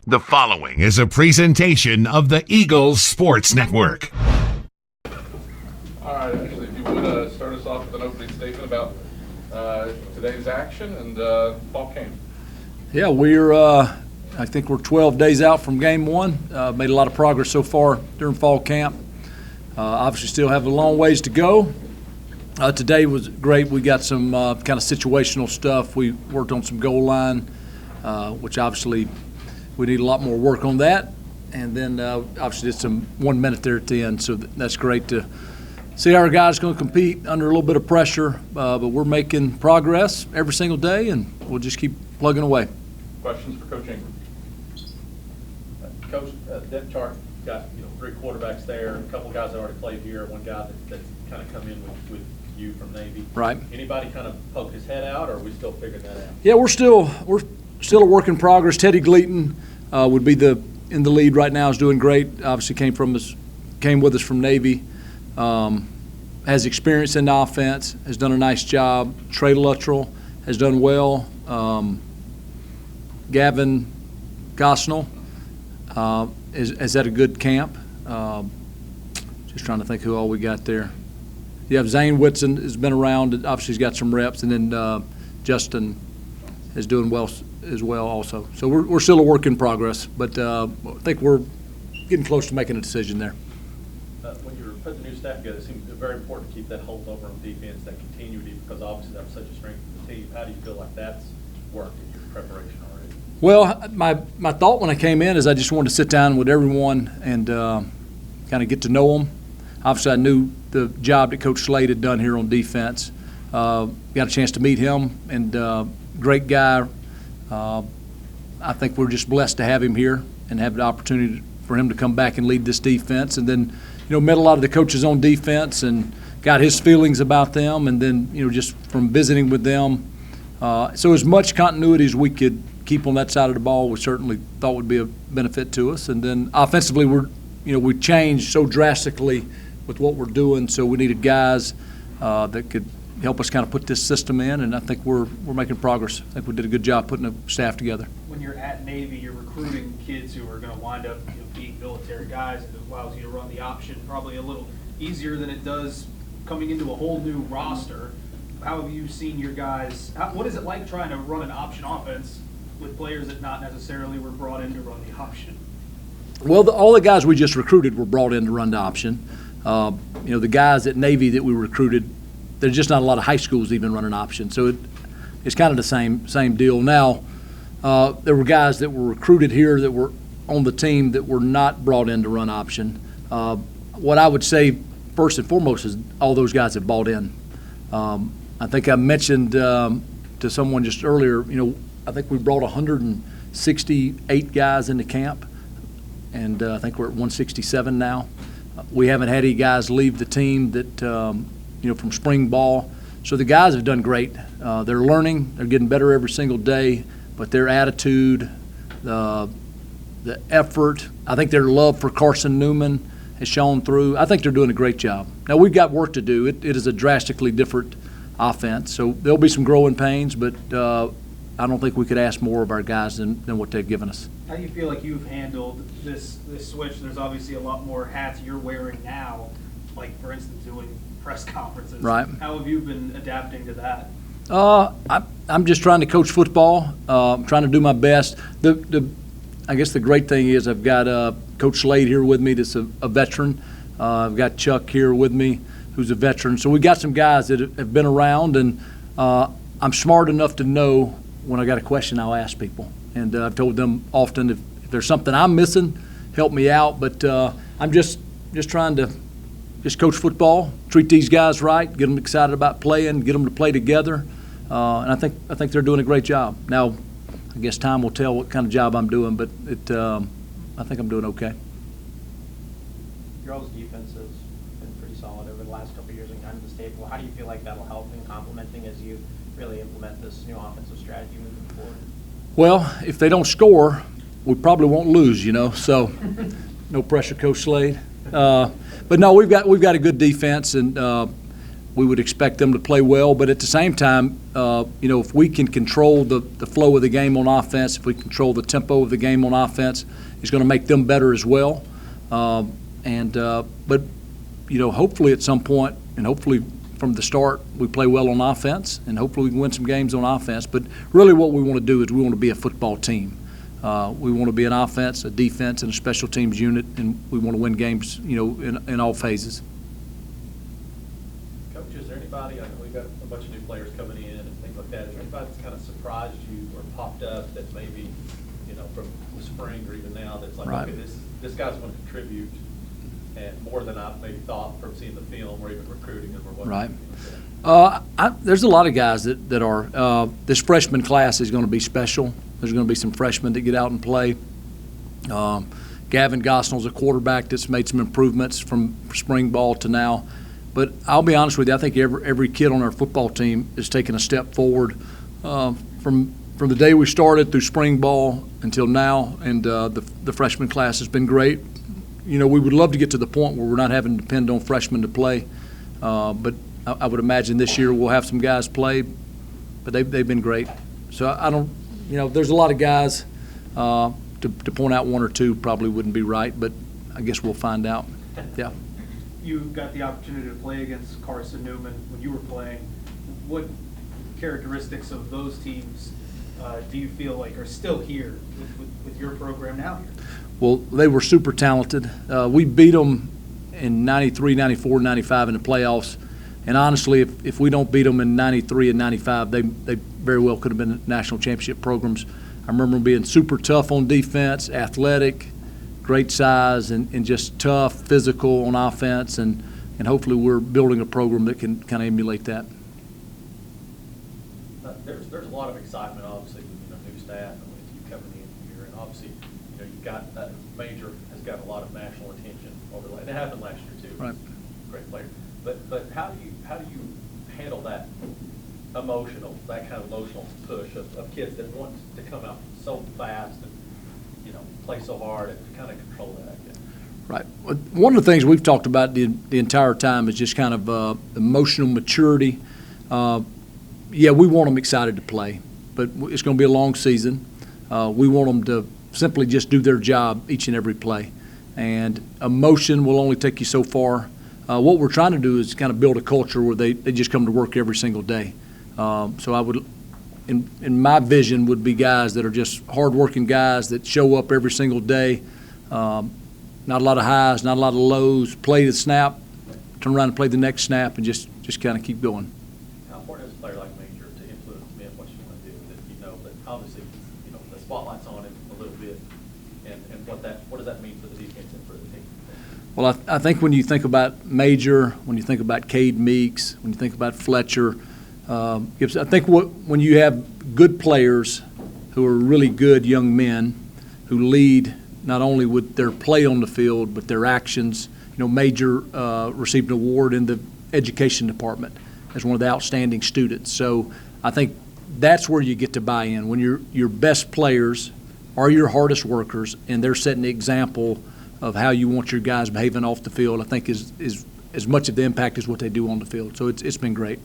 The following is a presentation of the Eagles Sports Network. All right, Ashley, if you would start us off with an opening statement about today's action and fall camp. Yeah, I think we're 12 days out from game one. Made a lot of progress so far during fall camp. Obviously still have a long ways to go. Today was great. We got some kind of situational stuff. We worked on some goal line, which obviously we need a lot more work on that. And then obviously did some 1 minute there at the end, so that's great to see how our guys going to compete under a little bit of pressure. But we're making progress every single day, and we'll just keep plugging away. Questions for Coach Ingram? Coach, depth chart got 3 quarterbacks there, a couple guys that already played here, one guy that's kind of come in with you from Navy. Right. Anybody kind of poke his head out, or are we still figuring that out? Yeah, we're still a work in progress. Teddy Gleaton would be in the lead right now. Is doing great. Obviously came with us from Navy. Has experience in the offense. Has done a nice job. Trey Luttrell has done well. Gavin Gosnell has had a good camp. Just trying to think who all we got there. You have Zane Whitson has been around. Obviously, he's got some reps, and then Justin is doing well as well also. So we're still a work in progress, but I think we're getting close to making a decision there. When you were putting the new staff together, it seemed very important to keep that holdover on defense, that continuity, because obviously that was such a strength of the team. How do you feel like that's worked in your preparation already? Well, my thought when I came in is I just wanted to sit down with everyone and kind of get to know them. Obviously, I knew the job that Coach Slade had done here on defense. Got a chance to meet him, and great guy. I think we're just blessed to have him here and have the opportunity for him to come back and lead this defense. And then, met a lot of the coaches on defense and got his feelings about them. And then, just from visiting with them. So as much continuity as we could keep on that side of the ball, we certainly thought would be a benefit to us. And then offensively, we changed so drastically with what we're doing, so we needed guys that could help us kind of put this system in, and I think we're making progress. I think we did a good job putting the staff together. When you're at Navy, you're recruiting kids who are going to wind up being military guys, and it allows you to run the option probably a little easier than it does coming into a whole new roster. How have you seen your guys? What is it like trying to run an option offense with players that not necessarily were brought in to run the option? Well, all the guys we just recruited were brought in to run the option. The guys at Navy that we recruited, there's just not a lot of high schools even running option. So it's kind of the same deal. Now, there were guys that were recruited here that were on the team that were not brought in to run option. What I would say first and foremost is all those guys have bought in. I think I mentioned to someone just earlier, I think we brought 168 guys into camp, and I think we're at 167 now. We haven't had any guys leave the team that, from spring ball. So the guys have done great. They're learning. They're getting better every single day. But their attitude, the effort, I think their love for Carson Newman has shown through. I think they're doing a great job. Now, we've got work to do. It is a drastically different offense. So there'll be some growing pains, but I don't think we could ask more of our guys than what they've given us. How do you feel like you've handled this switch? There's obviously a lot more hats you're wearing now, like, for instance, doing press conferences. Right. How have you been adapting to that? I'm just trying to coach football. I'm trying to do my best. I guess the great thing is I've got Coach Slade here with me that's a veteran. I've got Chuck here with me who's a veteran. So we got some guys that have been around, and I'm smart enough to know when I got a question, I'll ask people. And I've told them often if there's something I'm missing, help me out. But I'm just trying to just coach football, treat these guys right, get them excited about playing, get them to play together. And I think they're doing a great job. Now, I guess time will tell what kind of job I'm doing, but I think I'm doing okay. Your all's defense has been pretty solid over the last couple of years and kind of the staple. How do you feel like that'll help in complementing as you really implement this new offensive strategy moving forward? Well, if they don't score, we probably won't lose, so no pressure, Coach Slade. But no, we've got a good defense, and we would expect them to play well, but at the same time, if we can control the flow of the game on offense, if we control the tempo of the game on offense, it's going to make them better as well. But hopefully at some point, and hopefully from the start, we play well on offense, and hopefully we can win some games on offense. But really what we want to do is we want to be a football team. We want to be an offense, a defense, and a special teams unit, and we want to win games, in all phases. Coach, is there anybody, I know we've got a bunch of new players coming in and things like that, is there anybody that's kind of surprised you or popped up that maybe, from the spring or even now, that's like, Right. okay, this guy's going to contribute and more than I maybe thought from seeing the film or even recruiting them or whatnot? Right. There's a lot of guys that are. This freshman class is going to be special. There's going to be some freshmen that get out and play. Gavin Gosnell's a quarterback that's made some improvements from spring ball to now. But I'll be honest with you, I think every kid on our football team is taking a step forward from the day we started through spring ball until now, and the freshman class has been great. We would love to get to the point where we're not having to depend on freshmen to play, but I would imagine this year we'll have some guys play, but they've been great. So I don't, there's a lot of guys. To point out one or two probably wouldn't be right, but I guess we'll find out. Yeah. You got the opportunity to play against Carson Newman when you were playing. What characteristics of those teams do you feel like are still here with your program now here? Well, they were super talented. We beat them in 93, 94, 95 in the playoffs. And honestly, if we don't beat them in 93 and 95, they very well could have been national championship programs. I remember them being super tough on defense, athletic, great size, and just tough, physical on offense. And hopefully we're building a program that can kind of emulate that. There's a lot of excitement, obviously, with new staff and with you coming in here, and obviously, you've got Major has got a lot of national attention over the. And it happened last year too. Right. Great player, but how do you handle that kind of emotional push of kids that want to come out so fast and play so hard and to kind of control that? I guess. Right. One of the things we've talked about the entire time is just kind of emotional maturity. Yeah, we want them excited to play, but it's going to be a long season. We want them to simply just do their job each and every play. And emotion will only take you so far. What we're trying to do is kind of build a culture where they just come to work every single day. So I would, in my vision, would be guys that are just hardworking guys that show up every single day. Not a lot of highs, not a lot of lows. Play the snap, turn around and play the next snap, and just kind of keep going. How important is a player like Major to influence me in what you want to do? That obviously, the spotlight's on him a little bit, and what does that mean for the defense and for the team? Well, I think when you think about Major, when you think about Cade Meeks, when you think about Fletcher, I think when you have good players who are really good young men who lead not only with their play on the field but their actions. Major received an award in the education department as one of the outstanding students. So I think that's where you get to buy in. When your best players are your hardest workers and they're setting the example of how you want your guys behaving off the field, I think is as much of the impact as what they do on the field. So it's been great.